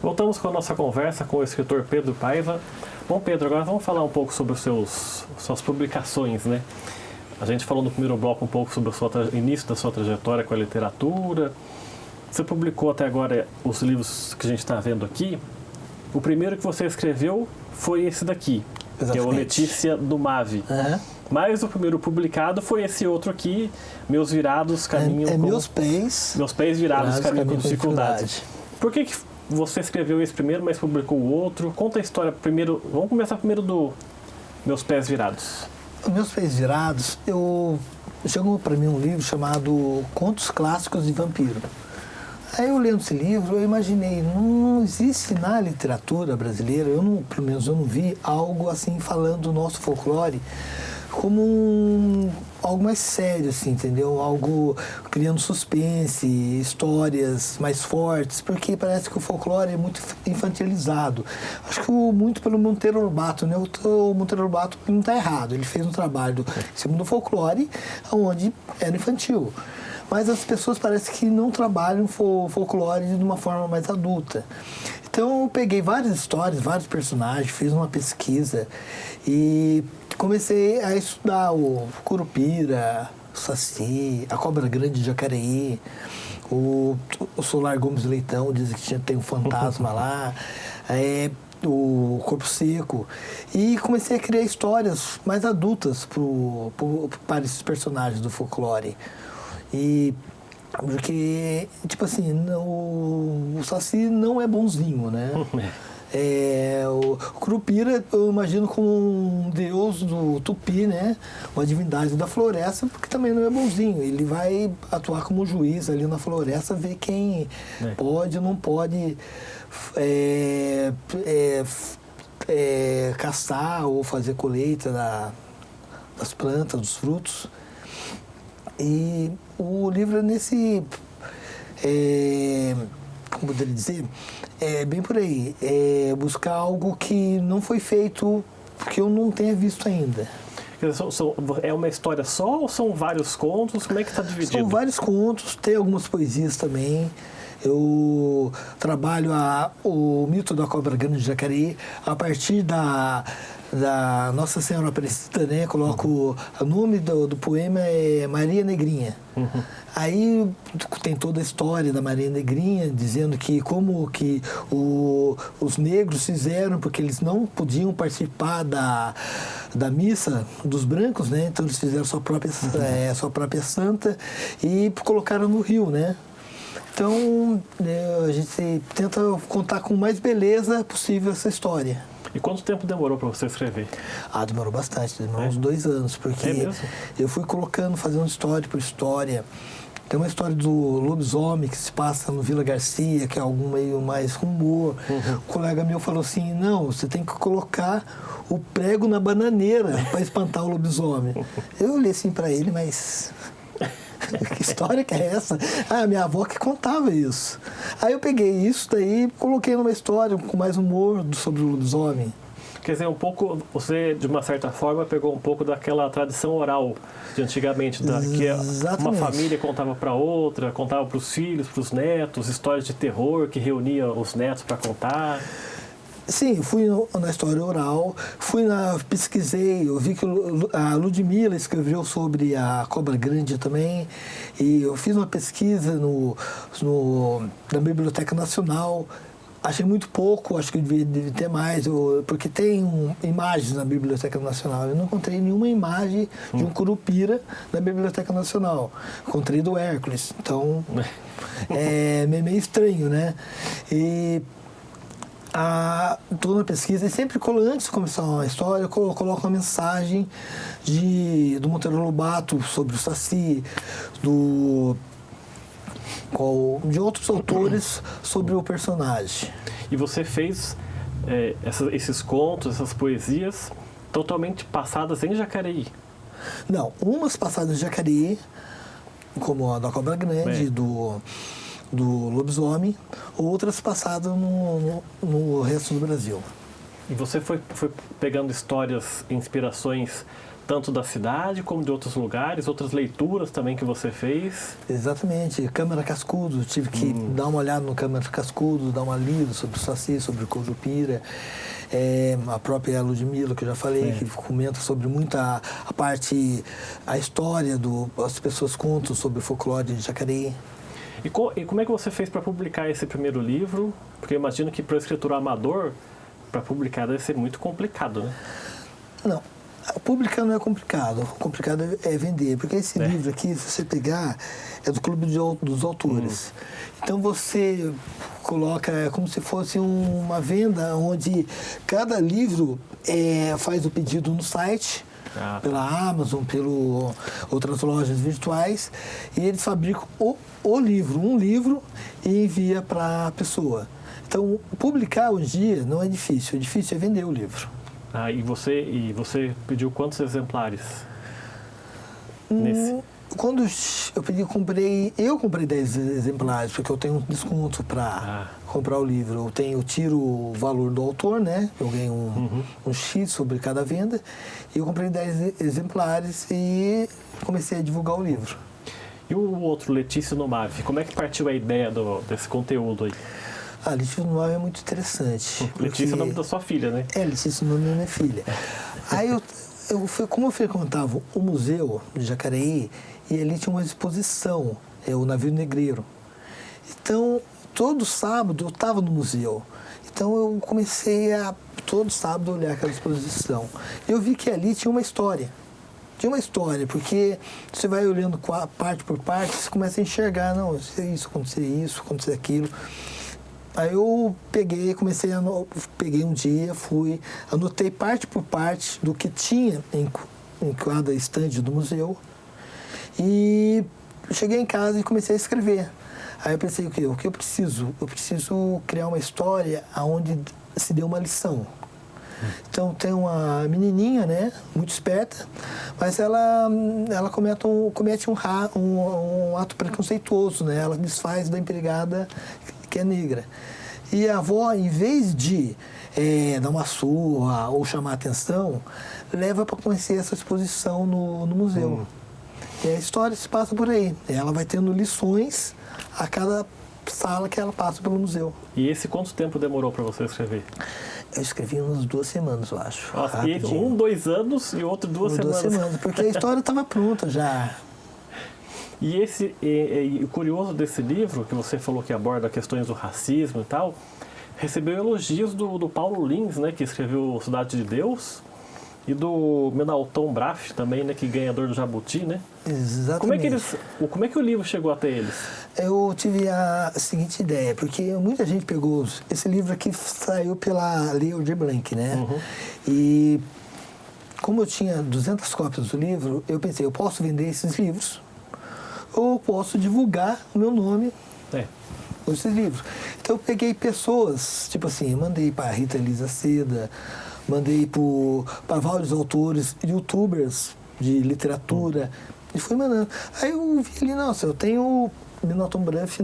Voltamos com a nossa conversa com o escritor Pedro Paiva. Bom, Pedro, agora vamos falar um pouco sobre suas publicações, né? A gente falou no primeiro bloco um pouco sobre o início da sua trajetória com a literatura. Você publicou até agora os livros que a gente está vendo aqui. O primeiro que você escreveu foi esse daqui, Exatamente. que é o Letícia do Mave. Uhum. Mas o primeiro publicado foi esse outro aqui, Meus Virados Caminham com... Meus Pés Virados Caminham com Dificuldade. Por que você escreveu esse primeiro, mas publicou o outro? Conta a história primeiro. Vamos começar primeiro do Meus Pés Virados. Meus Pés Virados, chegou para mim um livro chamado Contos Clássicos de Vampiro. Aí eu lendo esse livro, eu imaginei, não existe na literatura brasileira, pelo menos eu não vi algo assim falando do nosso folclore como algo mais sério, assim, entendeu? Algo criando suspense, histórias mais fortes, porque parece que o folclore é muito infantilizado. Acho que muito pelo Monteiro Lobato, né? O Monteiro Lobato não está errado, ele fez um trabalho segundo o folclore, onde era infantil. Mas as pessoas parecem que não trabalham folclore de uma forma mais adulta. Então eu peguei várias histórias, vários personagens, fiz uma pesquisa e comecei a estudar o Curupira, o Saci, a Cobra Grande de Jacareí, o Solar Gomes Leitão, dizem que tem um fantasma lá, o Corpo Seco. E comecei a criar histórias mais adultas para esses personagens do folclore. E porque, tipo assim, o Saci não é bonzinho, né? O Curupira eu imagino como um deus do Tupi, né? Uma divindade da floresta, porque também não é bonzinho. Ele vai atuar como juiz ali na floresta, ver quem pode ou não pode caçar ou fazer colheita das plantas, dos frutos. E o livro é nesse... como poderia dizer? É bem por aí. É buscar algo que não foi feito, que eu não tenha visto ainda. É uma história só ou são vários contos? Como é que está dividido? São vários contos, tem algumas poesias também. Eu trabalho o mito da Cobra Grande de Jacareí a partir da Nossa Senhora Aparecida, né? Coloco o nome do poema é Maria Negrinha. Uhum. Aí tem toda a história da Maria Negrinha, dizendo que como que os negros fizeram, porque eles não podiam participar da missa dos brancos, né? Então eles fizeram sua própria santa e colocaram no rio, né? Então, a gente tenta contar com mais beleza possível essa história. E quanto tempo demorou para você escrever? Demorou bastante, demorou uns 2 anos, porque eu fui fazendo história por história. Tem uma história do lobisomem que se passa no Vila Garcia, que é algo meio mais humor. Uhum. O colega meu falou assim, não, você tem que colocar o prego na bananeira para espantar o lobisomem. Eu olhei assim para ele, mas... que história que é essa? Minha avó que contava isso. Aí eu peguei isso daí e coloquei numa história com mais humor sobre o lobisomem. Quer dizer, você, de uma certa forma, pegou um pouco daquela tradição oral de antigamente, que uma família contava para outra, contava para os filhos, para os netos, histórias de terror que reunia os netos para contar. Sim, fui na história oral, pesquisei, eu vi que a Ludmilla escreveu sobre a Cobra Grande também, e eu fiz uma pesquisa na Biblioteca Nacional. Achei muito pouco, acho que devia ter mais, porque tem imagens na Biblioteca Nacional. Eu não encontrei nenhuma imagem de um curupira na Biblioteca Nacional. Encontrei do Hércules, então é meio estranho, né? E estou na pesquisa e sempre, antes de começar uma história, eu coloco uma mensagem do Monteiro Lobato sobre o Saci, de outros autores sobre o personagem. E você fez esses contos, essas poesias totalmente passadas em Jacareí? Não, umas passadas em Jacareí, como a da Cobra Grande, do lobisomem, outras passadas no resto do Brasil. E você foi pegando histórias, inspirações tanto da cidade como de outros lugares, outras leituras também que você fez. Exatamente. Câmara Cascudo, tive que dar uma olhada no Câmara Cascudo, dar uma lida sobre o Saci, sobre o Curupira. A própria Ludmilla, que eu já falei, que comenta sobre muita a parte, a história as pessoas contam sobre o folclore de Jacareí. E como é que você fez para publicar esse primeiro livro? Porque eu imagino que para o escritor amador, para publicar deve ser muito complicado, né? Não, publicar não é complicado. O complicado é vender. Porque esse livro aqui, se você pegar, é do Clube dos Autores. Então você coloca como se fosse uma venda onde cada livro faz o pedido no site, pela Amazon, pelas outras lojas virtuais, e eles fabricam um livro e envia para a pessoa. Então, publicar hoje em dia não é difícil, o difícil é vender o livro. E você pediu quantos exemplares nesse? Quando eu pedi, eu comprei 10 exemplares, porque eu tenho um desconto para comprar o livro. Eu tiro o valor do autor, né? Eu ganho um X sobre cada venda. E eu comprei 10 exemplares e comecei a divulgar o livro. E o outro, Letícia Nomave, como é que partiu a ideia desse conteúdo aí? Letícia Nomave é muito interessante. Letícia é o nome da sua filha, né? Letícia é o nome da minha filha. Aí como eu frequentava o museu de Jacareí, e ali tinha uma exposição, o Navio Negreiro. Então, todo sábado eu estava no museu. Então, eu comecei a, todo sábado, olhar aquela exposição. Eu vi que ali tinha uma história. Tinha uma história, porque você vai olhando parte por parte, você começa a enxergar, não, isso, acontecer aquilo. Aí eu peguei um dia, anotei parte por parte do que tinha em cada estande do museu. E cheguei em casa e comecei a escrever. Aí eu pensei, o que eu preciso? Eu preciso criar uma história onde se dê uma lição. Então tem uma menininha, né, muito esperta, mas ela comete um ato preconceituoso, né? Ela desfaz da empregada que é negra. E a avó, em vez de dar uma surra ou chamar atenção, leva para conhecer essa exposição no museu. E a história se passa por aí. Ela vai tendo lições a cada sala que ela passa pelo museu. E esse quanto tempo demorou para você escrever? Eu escrevi umas 2 semanas, eu acho. Nossa, e 2 anos e outro 2 semanas. 2 semanas, porque a história estava pronta já. E o curioso desse livro, que você falou que aborda questões do racismo e tal, recebeu elogios do Paulo Lins, né, que escreveu Cidade de Deus, e do Menalton Braff também, né, que é ganhador do Jabuti, né? Exatamente. Como é que o livro chegou até eles? Eu tive a seguinte ideia, porque muita gente pegou... Esse livro aqui saiu pela Lei Aldir Blanc, né? E como eu tinha 200 cópias do livro, eu pensei, eu posso vender esses livros ou eu posso divulgar o meu nome nesses livros. Então eu peguei pessoas, tipo assim, mandei para Rita Elisa Seda, mandei para vários autores, youtubers de literatura, e fui mandando. Aí eu vi ali, nossa, eu tenho o Menalton Braff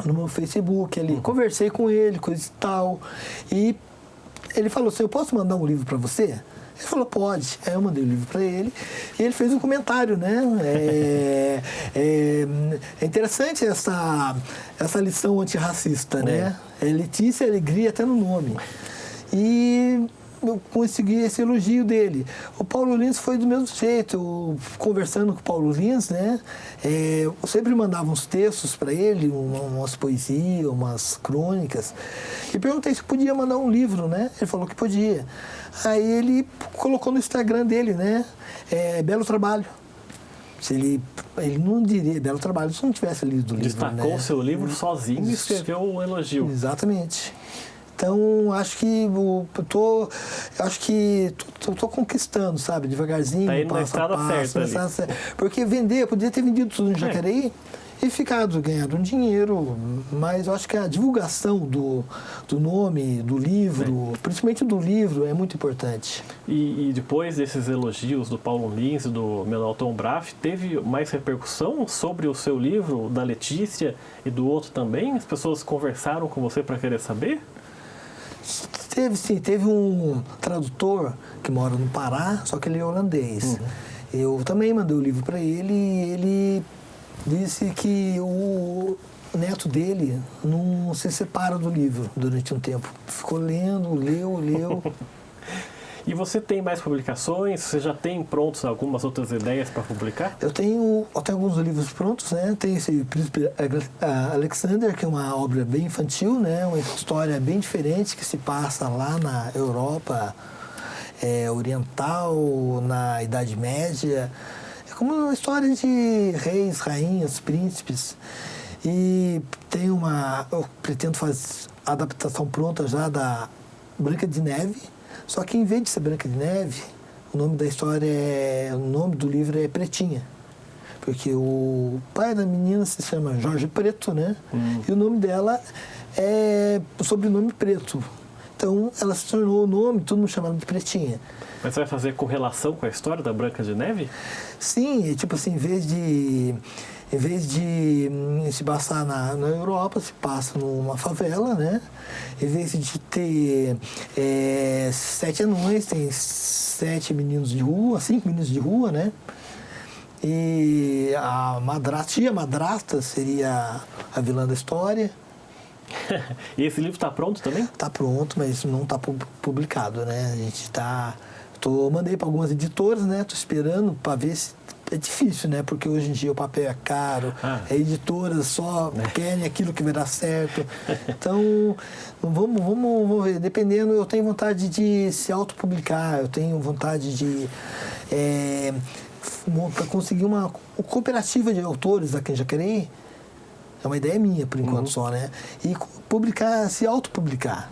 no meu Facebook ali. Conversei com ele, coisa e tal. E ele falou assim, eu posso mandar um livro para você? Ele falou, pode. Aí eu mandei o livro para ele e ele fez um comentário, né? É interessante essa lição antirracista, né? É Letícia e Alegria até no nome. E eu consegui esse elogio dele. O Paulo Lins foi do mesmo jeito. Eu, conversando com o Paulo Lins, né? Eu sempre mandava uns textos para ele, umas poesias, umas crônicas. E perguntei se podia mandar um livro, né? Ele falou que podia. Aí ele colocou no Instagram dele, né? Belo trabalho. Se ele não diria belo trabalho se não tivesse lido o livro. Destacou o seu livro sozinho e escreveu um elogio. Exatamente. Então, acho que tô conquistando, sabe? Devagarzinho, tá indo na estrada certa. Porque eu podia ter vendido tudo no Jacareí e ganhado um dinheiro, mas eu acho que a divulgação do nome, do livro, principalmente do livro, é muito importante. E depois desses elogios do Paulo Lins e do Menalton Braff, teve mais repercussão sobre o seu livro, da Letícia e do outro também? As pessoas conversaram com você para querer saber? Teve um tradutor que mora no Pará, só que ele é holandês. Eu também mandei o livro para ele e ele disse que o neto dele não se separa do livro durante um tempo. Ficou lendo, leu. E você tem mais publicações? Você já tem prontos algumas outras ideias para publicar? Eu tenho alguns livros prontos, né? Tem esse Príncipe Alexander, que é uma obra bem infantil, né? Uma história bem diferente que se passa lá na Europa Oriental, na Idade Média. É como uma história de reis, rainhas, príncipes. E eu pretendo fazer a adaptação pronta já da Branca de Neve. Só que em vez de ser Branca de Neve, o nome do livro é Pretinha. Porque o pai da menina se chama Jorge Preto, né? E o nome dela é o sobrenome Preto. Então ela se tornou o nome, todo mundo chamava de Pretinha. Mas você vai fazer correlação com a história da Branca de Neve? Sim, tipo assim, em vez de se passar na Europa, se passa numa favela, né? Em vez de ter 7 anões, tem 7 meninos de rua, 5 meninos de rua, né? E a madrasta seria a vilã da história. E esse livro está pronto também? Está pronto, mas não está publicado, né? A gente está... mandei para algumas editoras, né? Estou esperando para ver se... É difícil, né? Porque hoje em dia o papel é caro, editoras só querem aquilo que vai dar certo. Então, vamos ver. Dependendo, eu tenho vontade de se autopublicar, eu tenho vontade de conseguir uma cooperativa de autores aqui em Jacareí. É uma ideia minha, por enquanto, só, né? E se autopublicar.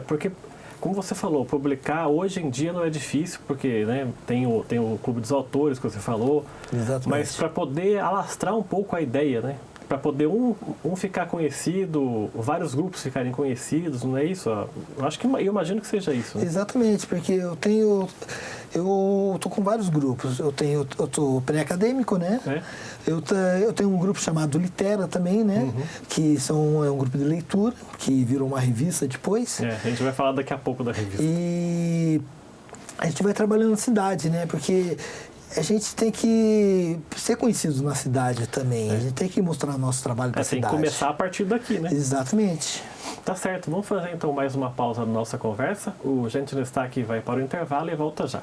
Porque, como você falou, publicar hoje em dia não é difícil, porque, né, tem o Clube dos Autores que você falou. Exatamente. Mas para poder alastrar um pouco a ideia, né? Para poder um ficar conhecido, vários grupos ficarem conhecidos, não é isso? Eu imagino que seja isso. Né? Exatamente, porque eu tô com vários grupos. Eu tô pré-acadêmico, né? Eu tenho um grupo chamado Litera também, né? Que é um grupo de leitura, que virou uma revista depois. A gente vai falar daqui a pouco da revista. E a gente vai trabalhando na cidade, né? Porque a gente tem que ser conhecido na cidade também. A gente tem que mostrar nosso trabalho para a cidade. Tem que começar a partir daqui, né? Exatamente. Tá certo. Vamos fazer então mais uma pausa na nossa conversa. O Gente Destaque vai para o intervalo e volta já.